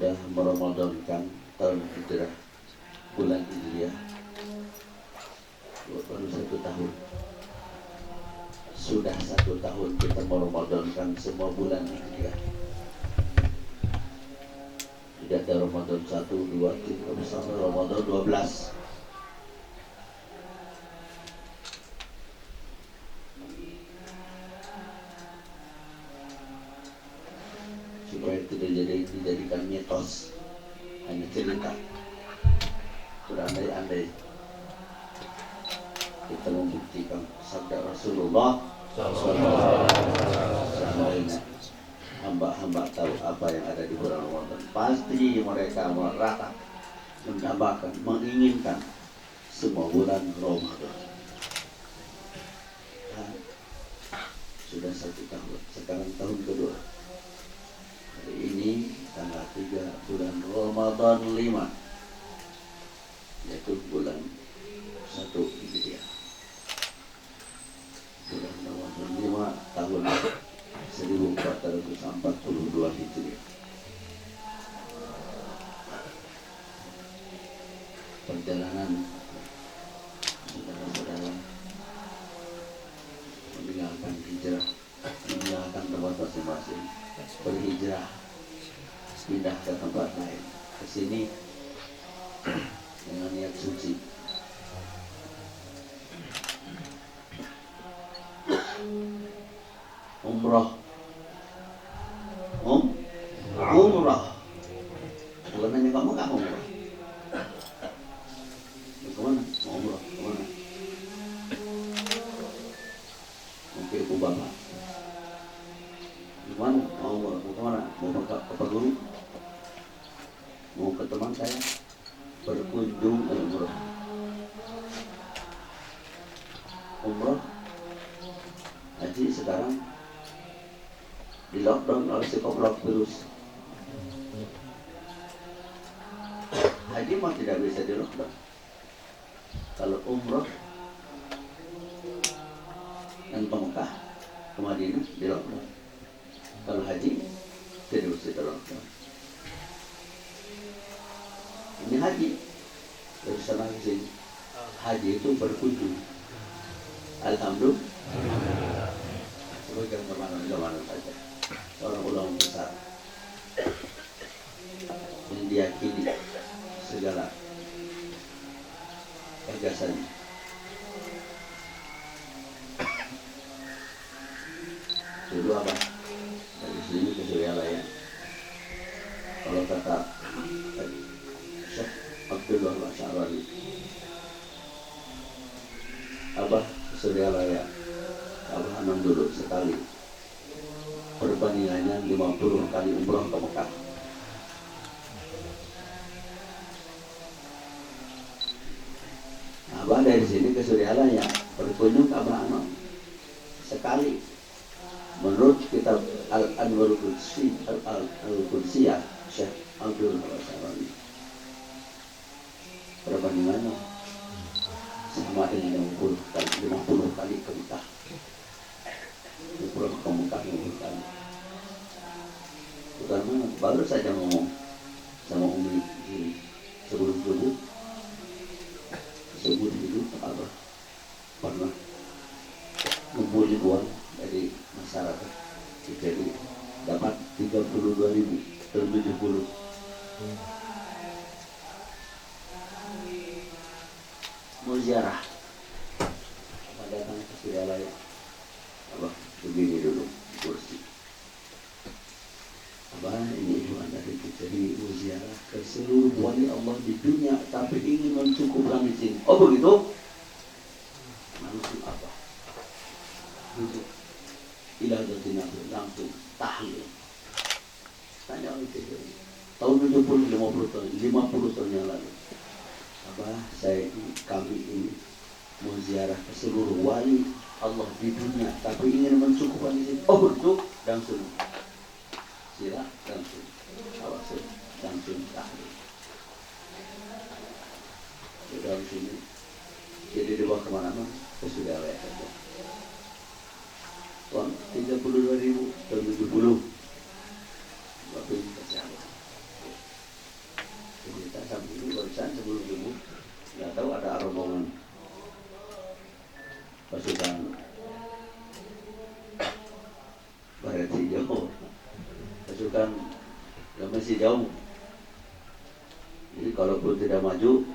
sudah meramadankan tahun hijrah, bulan hijriah baru 1 tahun. Sudah 1 tahun kita meramadankan semua bulan hijriah. Tidak ada Ramadan 1, 2, 3 bersama Ramadan 12. Supaya tidak dijadikan mitos, hanya cerita, berandai-andai. Kita membuktikan sabda Rasulullah seandainya hamba-hamba tahu apa yang ada di bulan Ramadan, pasti mereka merata mendambakan, menginginkan semua bulan Ramadan. Dan sudah 1 tahun, sekarang tahun kedua. Hari ini tanggal 3 bulan Ramadan 5, yaitu bulan 1 Hijriah. Bulan Ramadan 5 tahun 1442 Hijriah. Perjalanan saudara-saudara meninggalkan hijrah, meninggalkan tempat masing-masing, berhijrah, pindah ke tempat lain, ke sini dengan niat suci. Umrah, umrah, bukan hanya kamu umrah. Kemana? Mau umrah, kemana? Mungkin ibu bapak. Gimana? Mau umrah, mau kemana? Mau ke Perlu? Mau ke teman saya? Berkunjung ke umrah. Umrah, haji sekarang di lockdown oleh si koplok virus. Haji mah tidak bisa di lockdown. Kalau umroh yang ke Mekah, ke Madinah di lockdown. Kalau haji tidak bisa di lockdown. Ini haji dari sana ke sini. Haji itu berkunjung. Alhamdulillah. Sebagian kemana-mana saja. Orang ulama besar yang diyakini segala gagasannya. Dulu apa? Dari sini ke Suryalaya. Kalau kata Syekh Abdullah Al-Syarani, Abah ke Suryalaya, Abah anam dulu sekali. Perbandingannya 50 kali umrah ke Mekah. Abah dari sini ke Suryalaya berkunjung ke Abah Anam sekali. Menurut kitab Al-Anwarul Qudsiyah Syekh Abdul Al-Syarani, perbandingannya sama dengan 50 kali ke Mekah. Umrah ke Mekah 50 kali. Karena baru saja ngomong sama Umi sebelum dulu Abah pernah ngumpulin uang dari masyarakat, jadi dapat 32.000 dan 70. Mau ziarah, Abah datang ke Suryalaya. Abah begini dulu kursi. Abah ini ikhwan dari jadi mau ziarah ke seluruh wali Allah di dunia, tapi ingin mencukupkan di sini. Oh begitu? Langsung Abah duduk iladatin langsung tahlil. Tanya itu tahun 70, 50 tahun yang lalu. Abah, kami ini mau ziarah ke seluruh wali Allah di dunia, tapi ingin mencukupkan di sini. Oh begitu? Langsung sila, langsung awas, langsung tahlil. Di dalam sini, jadi dibawa kemana-mana, ke Suryalaya saja. Uang 32.000 dan 70, tapi kasih Allah. rombongan pasukan Barat Hijau, pasukan Gamis Hijau. Jadi kalaupun tidak maju,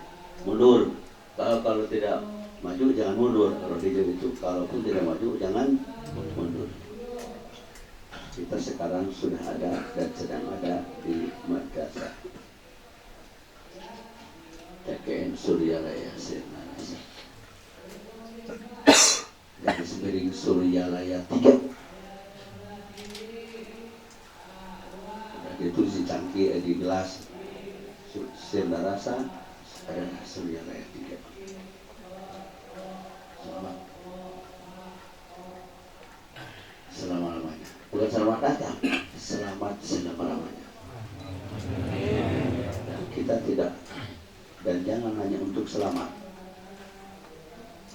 mundur. Kalau tidak maju jangan mundur. Kalau hijau itu kalaupun tidak maju jangan mundur. Kita sekarang sudah ada dan sedang ada di madrasah TKN Suryalaya Sirnarasa. Garis miring Suryalaya 3. Sudah ditulis di cangkir di gelas Sirnarasa adalah Suryalaya 3. Selamat. Selama-lamanya. Bukan selamat datang, selamat selama-lamanya. Dan kita tidak, dan jangan hanya untuk selamat.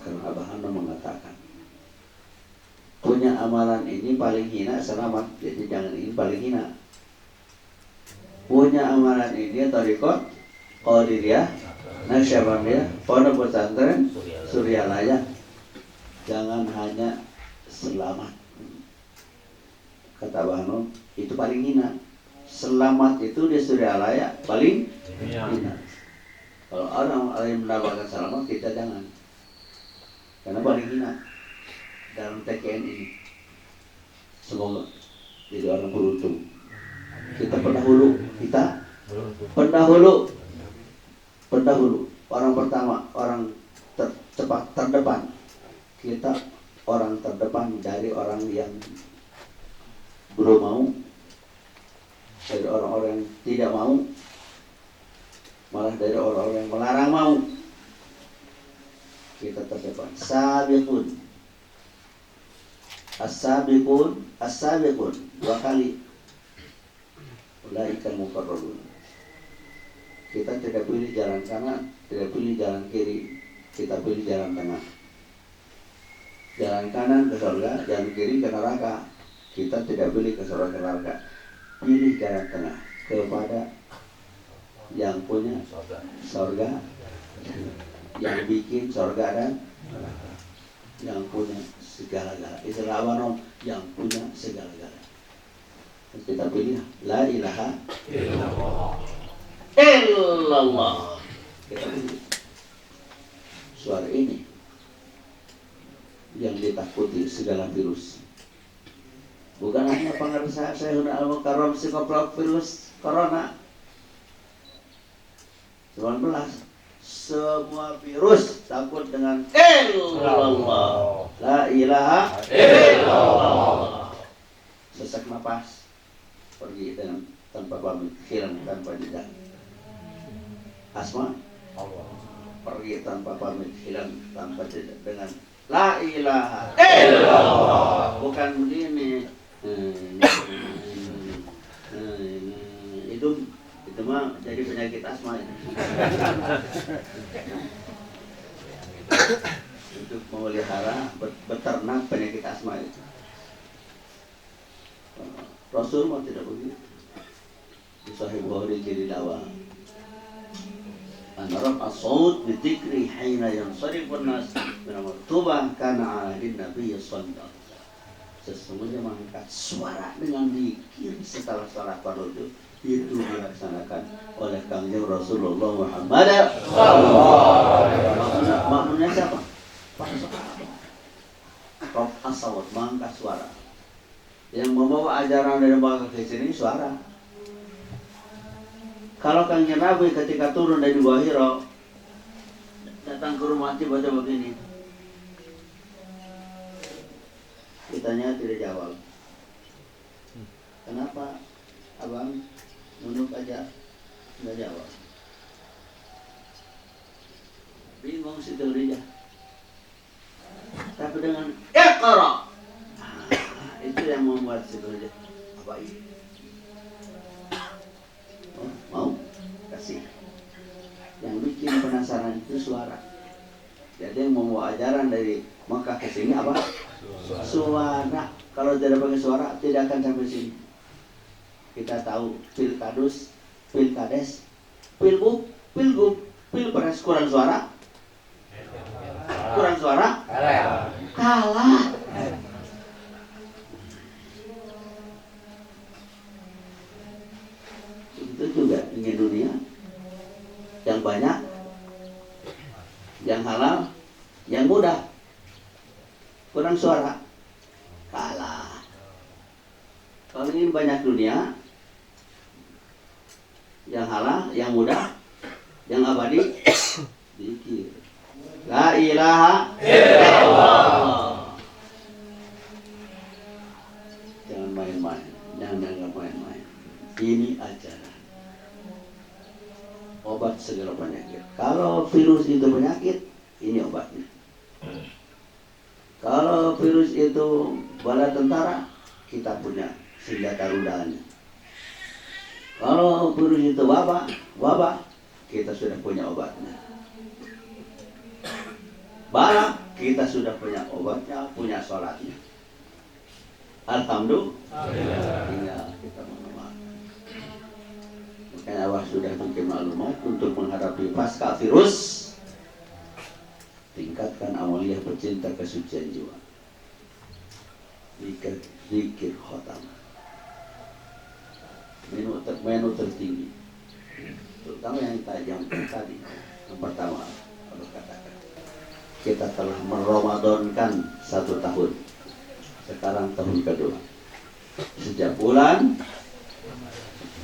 Karena Abah Hana mengatakan, punya amalan ini paling hina selamat, jadi jangan ini paling hina. Punya amalan ini Thariqat Qadiriyah Naksabandiyah Pondok Pesantren Suryalaya, jangan hanya selamat. Kata Abah Hana, itu paling hina. Selamat itu di Suryalaya paling hina. Kalau orang lain mendapatkan selamat, kita jangan. Karena paling hina dalam TKN ini. Semoga jadi orang beruntung. Kita pendahulu, orang pertama, orang tercepat, terdepan. Kita orang terdepan dari orang yang belum mau, dari orang-orang yang tidak mau, malah dari orang-orang yang melarang mau. Kita terdepan. Sabiqun, as-sabiqun, as-sabiqun, 2 kali. Ulaikal muqarrabun. Kita tidak pilih jalan kanan, tidak pilih jalan kiri, kita pilih jalan tengah. Jalan kanan ke surga, jalan kiri ke neraka. Kita tidak pilih ke surga ke neraka, pilih jalan tengah kepada yang punya surga, yang bikin surga dan yang punya segala-gala. Istilah Awanom, yang punya segala-gala. Kita pilih la ilaha illallah. Kita pilih suara ini yang ditakuti segala virus. Bukan hanya pengaruh Syekhul Al-Mukarram psikoprop virus corona 19. Semua virus takut dengan illallah. La ilaha illallah. Sesak napas pergi dengan tanpa pamit, hilang tanpa jejak. Asma pergi tanpa pamit, hilang tanpa jejak dengan la ilaha illallah. Bukan begini. Itu mah jadi penyakit asma itu. Untuk memelihara beternak penyakit asma itu. Rasul mah tidak begitu. Di Sahih Bukhari ciri dakwah. An-raf as-saut bi dzikri hina yansarifun nas min al-tubah kana 'ala Nabi sallallahu. Sesungguhnya mengangkat suara dengan zikir setelah salat fardu itu dilaksanakan oleh Kangjeng Rasulullah Muhammad sallallahu alaihi wasallam. Maknanya siapa? Para sahabat. Raf as-saut, mengangkat suara. Yang membawa ajaran dari Mekah ke sini suara. Kalau Kangjeng Nabi ketika turun dari Gua Hira datang ke rumah baca begini, ditanya tidak jawab. Kenapa abang nunduk aja nggak jawab? Bingung si Khadijah. Tapi dengan Iqra, itu yang membuat si Khadijah apa ini? Oh, mau kasih. Yang bikin penasaran itu suara. Jadi yang membawa ajaran dari Mekah ke sini apa? Suara. Kalau tidak pakai suara tidak akan sampai sini. Kita tahu pilkades, pilgub, pilpres kurang suara, kurang suara? Kalah. Itu juga ingin dunia yang banyak, yang halal, yang mudah, kurang suara, kalah. Kalau ingin banyak dunia, yang halal, yang mudah, yang abadi, zikir. La ilaha illallah. Jangan main-main, jangan anggap main-main. Ini ajaran. Obat segala penyakit. Kalau virus itu penyakit, ini obatnya. Kalau virus itu bala tentara, kita punya senjata rudalnya. Kalau virus itu wabah, kita sudah punya obatnya. Bala, kita sudah punya obatnya, punya sholatnya. Alhamdulillah. Tinggal kita mengamalkan. Makanya Allah sudah bikin maklumat untuk menghadapi pasca virus. Tingkatkan amaliyah pecinta kesucian jiwa. Zikir khotam. Menu tertinggi. Terutama yang tajam tadi. Yang pertama, kalau katakan kita telah meramadankan 1 tahun. Sekarang tahun kedua. Sejak bulan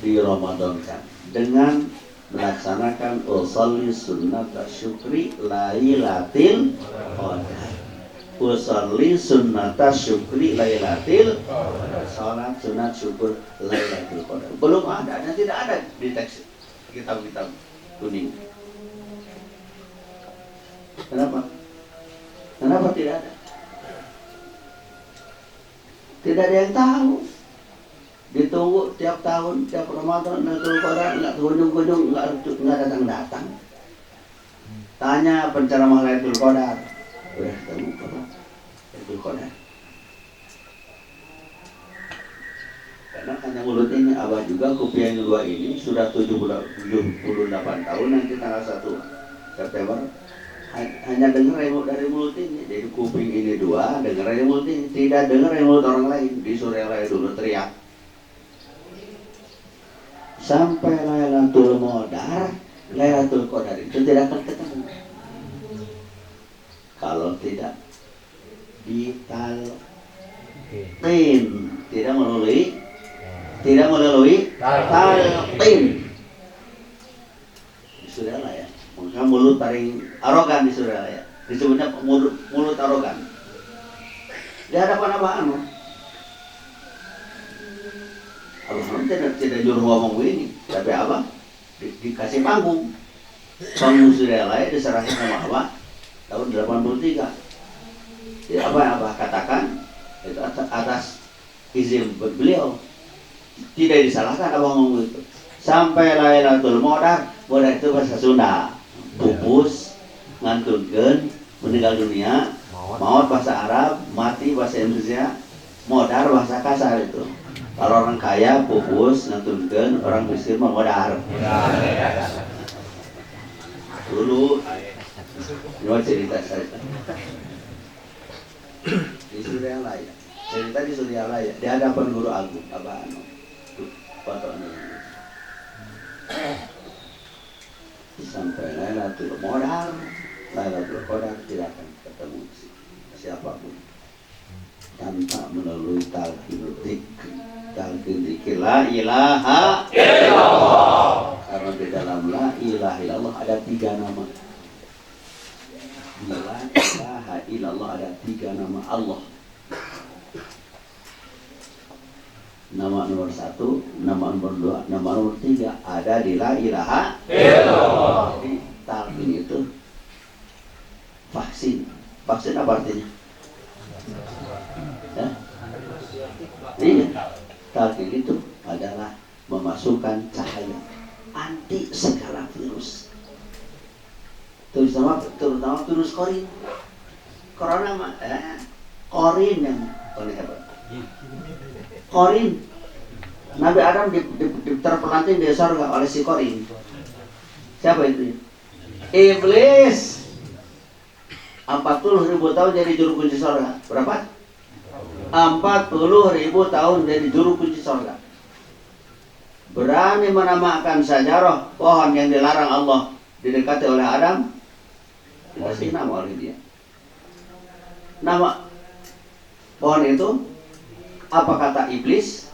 diramadankan dengan melaksanakan usolli sunnata syukri lailatul qadar. Usolli sunnata syukri lailatul qadar. Salat sunat syukur lailatul qadar. Belum ada dan tidak ada di teks kitab-kitab kuning. Kenapa? Kenapa tidak ada? Tidak ada yang tahu. Ditunggu tiap tahun, tiap Ramadan, Lailatul Qadar, nggak kunjung-kunjung, nggak datang-datang. Tanya penceramah Lailatul Qadar, udah ketemu apa? Lailatul Qadar. Karena hanya mulut ini, Abah juga kopi yang kedua ini sudah 78 tahun, nanti tanggal 1 September. Hanya dengar dari mulut ini, dari kuping ini 2, dengar dari mulut ini, tidak dengar dari mulut orang lain. Disuruh yang lain dulu teriak. Sampai Lailatul Qadar, Lailatul Qadar itu tidak akan ketemu. Kalau tidak ditalqin, tidak melalui talqin. Sudah lah ya. Maka mulut paling arogan di Surabaya, disebutnya mulut arogan. Di hadapan Abah Anwar, Abah Anwar tidak nyuruh ngomong ini, tapi Abah dikasih panggung Surabaya diserahkan sama Abah tahun 83. Jadi apa yang Abah katakan itu atas izin beliau, tidak disalahkan Abah ngomong itu. Sampai Lailatul Qadar itu bahasa Sunda. Pupus, ngantunkeun, meninggal dunia, maut bahasa Arab, mati bahasa Indonesia, modar bahasa kasar itu. Kalau orang kaya pupus, ngantunkeun, orang miskin mah modar. Dulu, ini cerita saya. Di Suryalaya, cerita di Suryalaya, di hadapan Guru Agung, Abah Anwar, fotonya. Sampai Lailatul Qadar, Lailatul Qadar tidak akan ketemu siapapun tanpa melalui talqin dzikir la ilaha illallah. Karena di dalam la ilaha illallah ada 3 nama. La ilaha illallah ada 3 nama Allah. Nama nomor 1, nama nomor 2, nama nomor 3 ada di la ilaha illallah. Jadi talqin itu vaksin. Vaksin apa artinya? Ya? Iya. Talqin itu adalah memasukkan cahaya anti segala virus. Terutama virus korin. Corona mah korin yang paling hebat. Korin, Nabi Adam terpelanting di surga oleh si korin. Siapa itu? Iblis. 40.000 tahun jadi juru kunci surga. Berapa? 40.000 tahun jadi juru kunci surga. Berani menamakan sajarah, pohon yang dilarang Allah didekati oleh Adam, dikasih nama oleh dia. Nama pohon itu apa kata iblis?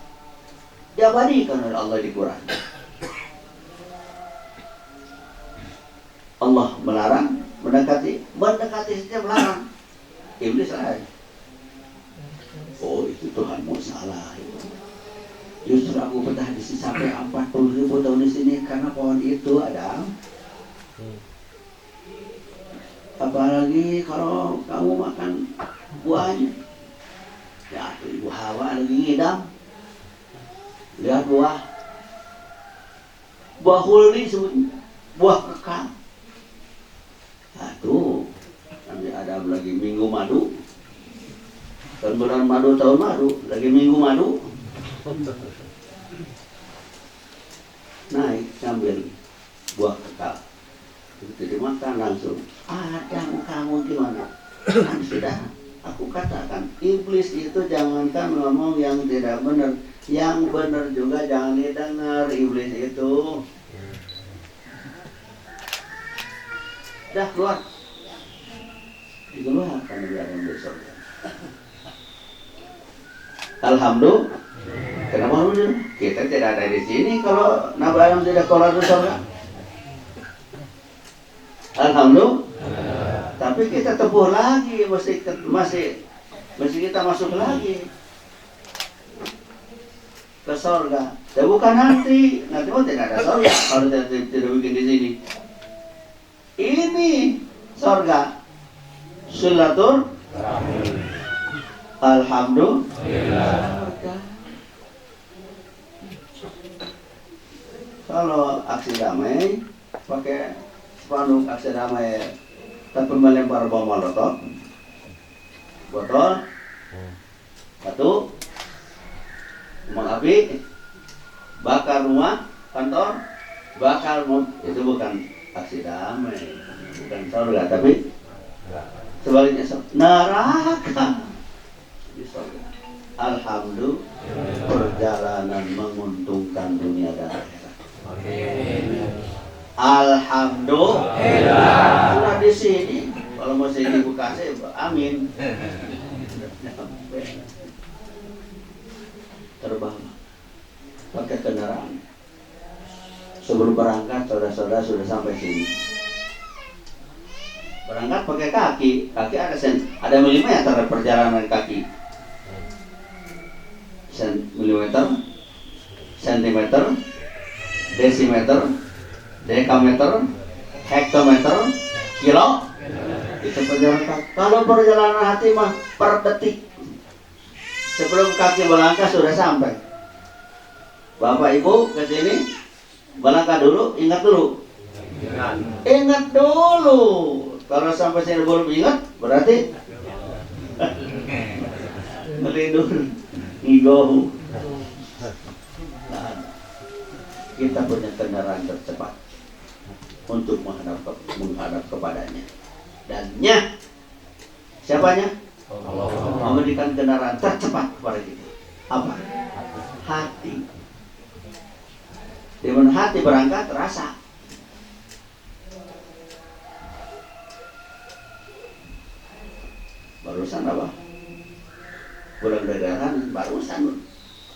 Diabadikan oleh Allah di Quran. Allah melarang mendekati saja melarang. Iblis lain. Oh, itu Tuhanmu salah. Justru aku betah di sini sampai 40.000 tahun di sini karena pohon itu ada. Apalagi kalau kamu makan buahnya. Ya, ibu Hawa lagi ngidam. Lihat buah huldi sebutnya, buah kekal. Nah, tuh nanti ada lagi minggu madu. Kan bulan madu tahun madu, lagi minggu madu. Naik ngambil buah kekal. Itu dimakan langsung. Adam, kamu gimana? Kan sudah aku katakan, iblis itu jangankan ngomong yang tidak benar, yang benar juga jangan didengar iblis itu. Dah keluar. Dikeluarkan dari Adam besok. Alhamdulillah. Kenapa kita tidak ada di sini kalau Nabi Adam tidak keluar dari surga? Alhamdulillah. Tapi kita tepuh lagi, masih kita masuk lagi ke surga. Ya bukan nanti pun tidak ada surga kalau tidak bikin di sini. Ini surga. Sulatur. Alhamdulillah. Kalau aksi damai pakai spanduk aksi damai tanpa melempar bom molotov, botol, batu, kembang api, bakar rumah, kantor, bakar itu bukan aksi damai, bukan surga, tapi sebaliknya neraka. Di surga. Alhamdulillah, perjalanan menguntungkan dunia dan akhirat. Alhamdulillah. Sudah di sini. Kalau mau saya dibuka saya, amin. Terbang pakai kendaraan. Sebelum berangkat, saudara-saudara sudah sampai sini. Berangkat pakai kaki ada milimeter perjalanan kaki. Milimeter, sentimeter, desimeter, dekameter, hektometer, kilo. Itu perjalanan kaki. Kalau perjalanan hati mah per detik. Sebelum kaki melangkah sudah sampai. Bapak Ibu ke sini, melangkah dulu, ingat dulu. Ingat dulu. Kalau sampai sini belum ingat, berarti melidur, ngigohu. Nah, kita punya kendaraan tercepat untuk menghadap kepadanya. Dan siapanya? Allah memberikan kendaraan tercepat kepada kita. Apa? Hati. Dengan hati berangkat rasa. Barusan apa? Pulang dari daerah, barusan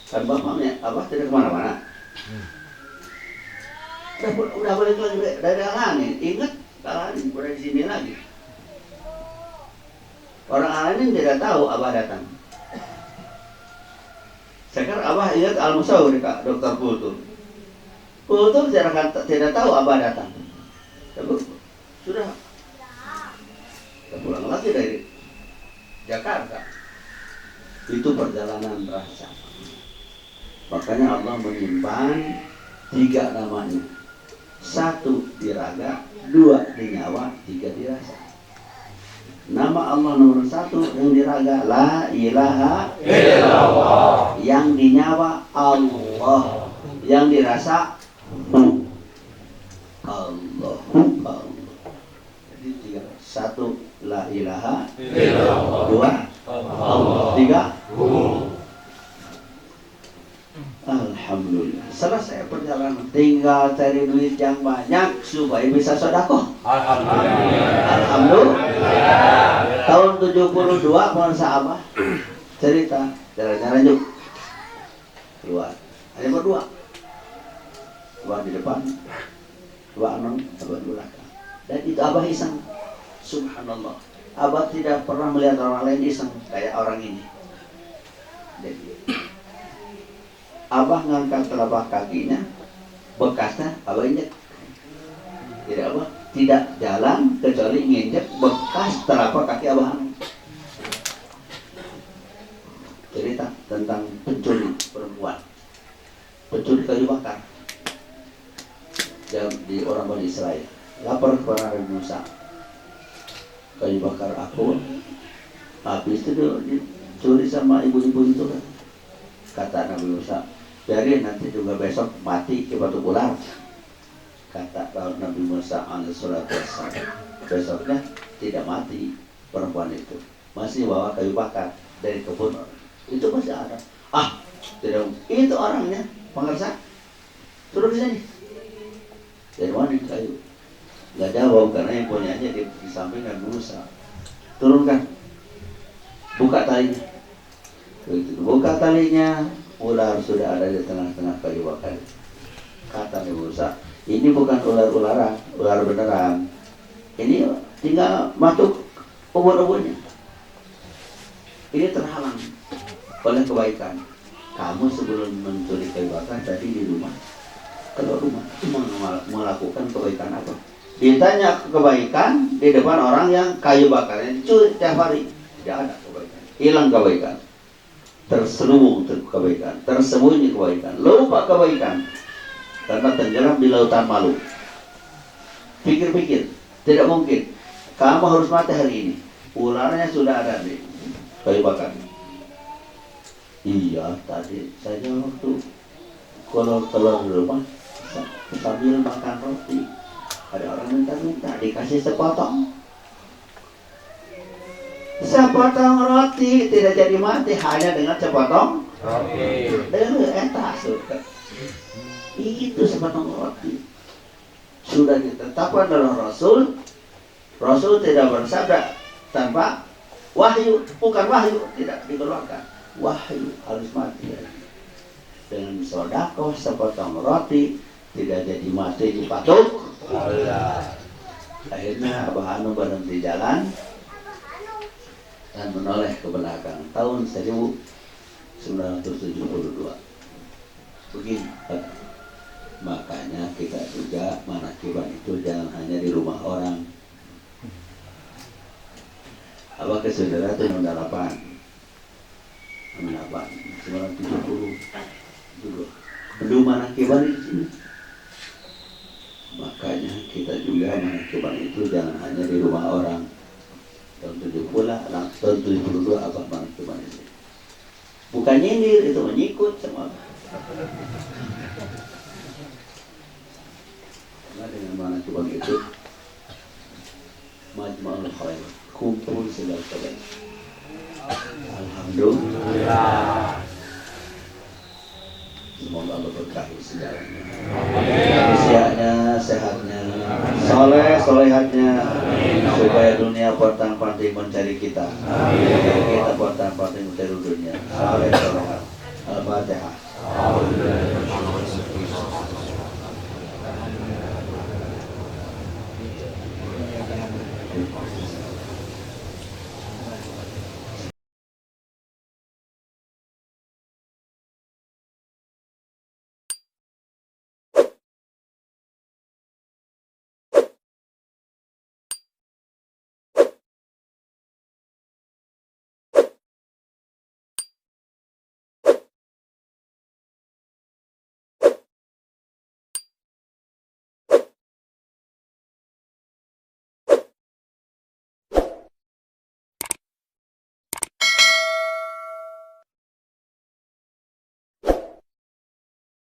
kan bapaknya apa tidak kemana-mana. Udah balik lagi dari daerah nih, ingat kalau ini udah di sini lagi. Orang lain tidak tahu Abah datang. Sekarang Abah ingat Al-Musawir Kak Dokter Putul. Putul tidak tahu Abah datang. Tapi sudah kita pulang lagi dari Jakarta. Itu perjalanan rasa. Makanya Allah menyimpan 3 namanya. 1 di raga, 2 di nyawa, 3 di rasa. Nama Allah nomor 1 yang di raga La ilaha illallah. Yang di nyawa Allah. Yang di rasa Allah. Jadi 3. 1 Satu, la ilaha illallah. Dua, Allah. Tiga, alhamdulillah. Selesai perjalanan, tinggal cari duit yang banyak supaya bisa sedekah. Alhamdulillah. Tahun 72 Monsa Abah cerita jalan-jalan yuk keluar, hanya berdua, dua di depan, dua anom, dua di belakang. Dan itu Abah iseng. Subhanallah, Abah tidak pernah melihat orang lain iseng kayak orang ini. Jadi Abah ngangkat telapak kakinya, bekasnya Abah injek. Tidak Abah tidak jalan kecuali nginjek bekas telapak kaki Abah. Cerita tentang pencuri perempuan, pencuri kayu bakar di orang Bani Israel. Lapar kepada Nabi Musa, kayu bakar aku, habis itu dicuri sama ibu-ibu itu kan. Kata Nabi Musa, biarin nanti juga besok mati ke batu ular. Kata Nabi Musa alaihissalatu wassalam, besoknya tidak mati perempuan itu, masih bawa kayu bakar dari kebun itu masih ada. Tidak, itu orangnya pengersa, turun di sini. Dari mana kayu? Gak jawab karena yang punyanya di samping Nabi Musa. Turunkan, buka talinya. Begitu buka talinya, ular sudah ada di tengah-tengah kayu bakar. Kata Nabi Musa, ini bukan ular-ularan, ular beneran. Ini tinggal masuk ubur-uburnya. Ini terhalang oleh kebaikan. Kamu sebelum mencuri kayu bakar tadi di rumah, kalau rumah cuma melakukan kebaikan apa? Ditanya kebaikan di depan orang yang kayu bakarnya dicuri tiap hari, tidak ada kebaikan, hilang kebaikan, terselubung kebaikan, tersembunyi kebaikan, lupa kebaikan karena tenggelam di lautan malu. Pikir-pikir, tidak mungkin kamu harus mati hari ini, ularnya sudah ada di kayu bakar. Iya, tadi saya waktu kalau keluar di rumah sambil makan roti, ada orang minta-minta dikasih sepotong roti, tidak jadi mati hanya dengan sepotong roti. Dengan surga itu sepotong roti sudah ditetapkan dalam Rasul. Rasul tidak bersabda tanpa wahyu, bukan wahyu tidak dikeluarkan, wahyu harus mati. Dengan sedekah sepotong roti tidak jadi mati dipatuk. Akhirnya Abah Anu berhenti jalan dan menoleh ke belakang. Tahun 1972 begini. Makanya kita juga manakiban itu jangan hanya di rumah orang. Abah ke saudara itu tahun 1970 juga belum manakiban di sini. Makanya kita juga manakiban itu jangan hanya di rumah orang. Tahun 72 Abah manakiban itu bukan nyindir, itu menyikut sama karena dengan manakiban itu majma'ul khair, kumpul segala kebaikan. Alhamdulillah. Semoga Allah berkahi sejarahnya, usianya, sehatnya, solehatnya, supaya dunia portan-panting mencari kita, kita portan-panting mencari dunia. Al-Fatihah.